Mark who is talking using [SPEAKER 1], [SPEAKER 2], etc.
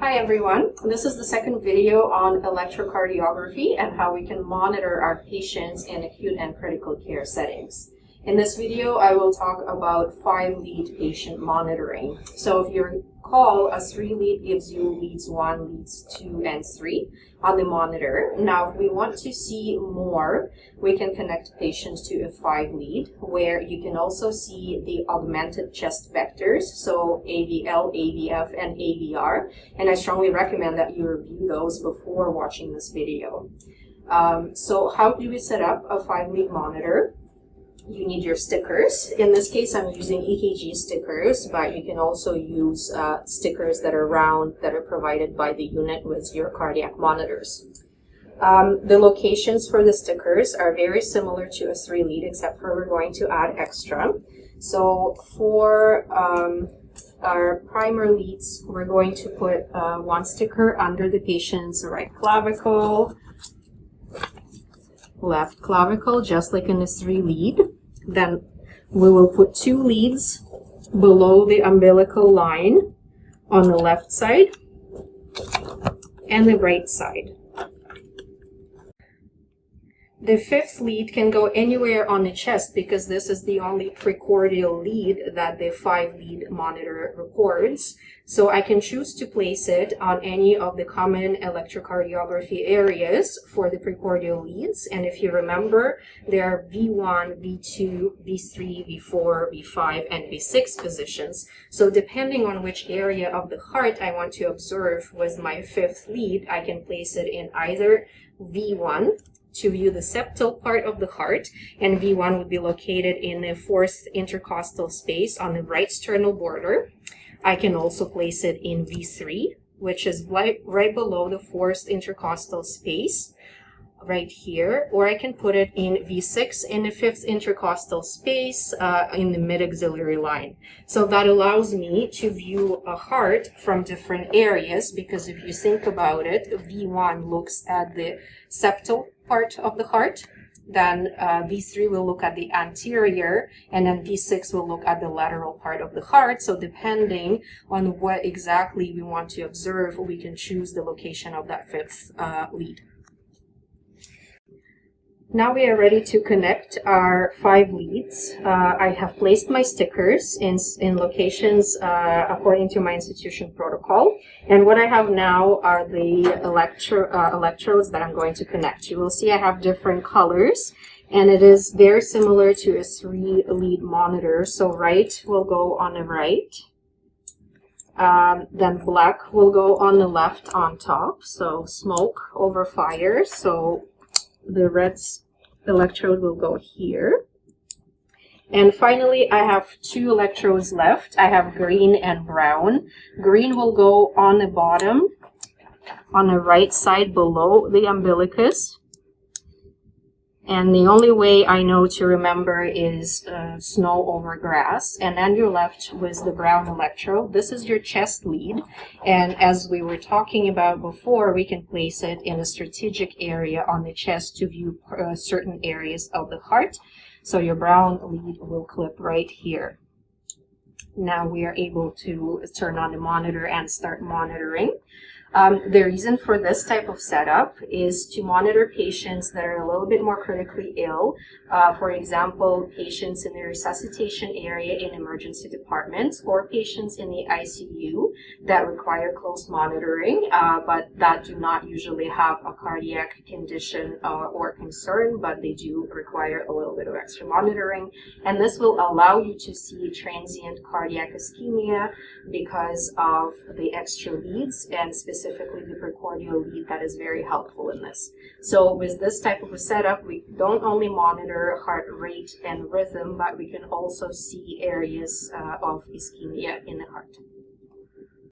[SPEAKER 1] Hi everyone, this is the second video on electrocardiography and how we can monitor our patients in acute and critical care settings. In this video, I will talk about 5-lead patient monitoring. So if you recall, a 3-lead gives you leads 1, leads 2, and 3 on the monitor. Now, if we want to see more, we can connect patients to a 5-lead, where you can also see the augmented chest vectors, so AVL, AVF, and AVR. And I strongly recommend that you review those before watching this video. So how do we set up a 5-lead monitor? You need your stickers. In this case, I'm using EKG stickers, but you can also use stickers that are round that are provided by the unit with your cardiac monitors. The locations for the stickers are very similar to a 3-lead, except for we're going to add extra. So for our primer leads, we're going to put one sticker under the patient's right clavicle, left clavicle, just like in a 3-lead. Then we will put 2 leads below the umbilical line on the left side and the right side. The 5th lead can go anywhere on the chest because this is the only precordial lead that the 5-lead monitor records. So I can choose to place it on any of the common electrocardiography areas for the precordial leads. And if you remember, there are V1, V2, V3, V4, V5, and V6 positions. So depending on which area of the heart I want to observe with my 5th lead, I can place it in either V1 to view the septal part of the heart, and V1 would be located in the 4th intercostal space on the right sternal border. I can also place it in V3, which is right below the 4th intercostal space, right here, or I can put it in V6 in the 5th intercostal space in the mid-axillary line. So that allows me to view a heart from different areas, because if you think about it, V1 looks at the septal part of the heart, then V3 will look at the anterior, and then V6 will look at the lateral part of the heart. So depending on what exactly we want to observe, we can choose the location of that 5th lead. Now we are ready to connect our 5 leads. I have placed my stickers in locations according to my institution protocol. And what I have now are the electrodes that I'm going to connect. You will see I have different colors, and it is very similar to a 3-lead monitor. So right will go on the right. Then black will go on the left on top. So smoke over fire. So the red electrode will go here. And finally, I have 2 electrodes left. I have green and brown. Green will go on the bottom, on the right side below the umbilicus. And the only way I know to remember is snow over grass. And then you're left with the brown electrode. This is your chest lead. And as we were talking about before, we can place it in a strategic area on the chest to view certain areas of the heart. So your brown lead will clip right here. Now we are able to turn on the monitor and start monitoring. The reason for this type of setup is to monitor patients that are a little bit more critically ill. For example, patients in the resuscitation area in emergency departments, or patients in the ICU that require close monitoring, but that do not usually have a cardiac condition or concern, but they do require a little bit of extra monitoring. And this will allow you to see transient cardiac ischemia because of the extra leads, and specifically the precordial lead that is very helpful in this. So with this type of a setup, we don't only monitor heart rate and rhythm, but we can also see areas of ischemia in the heart.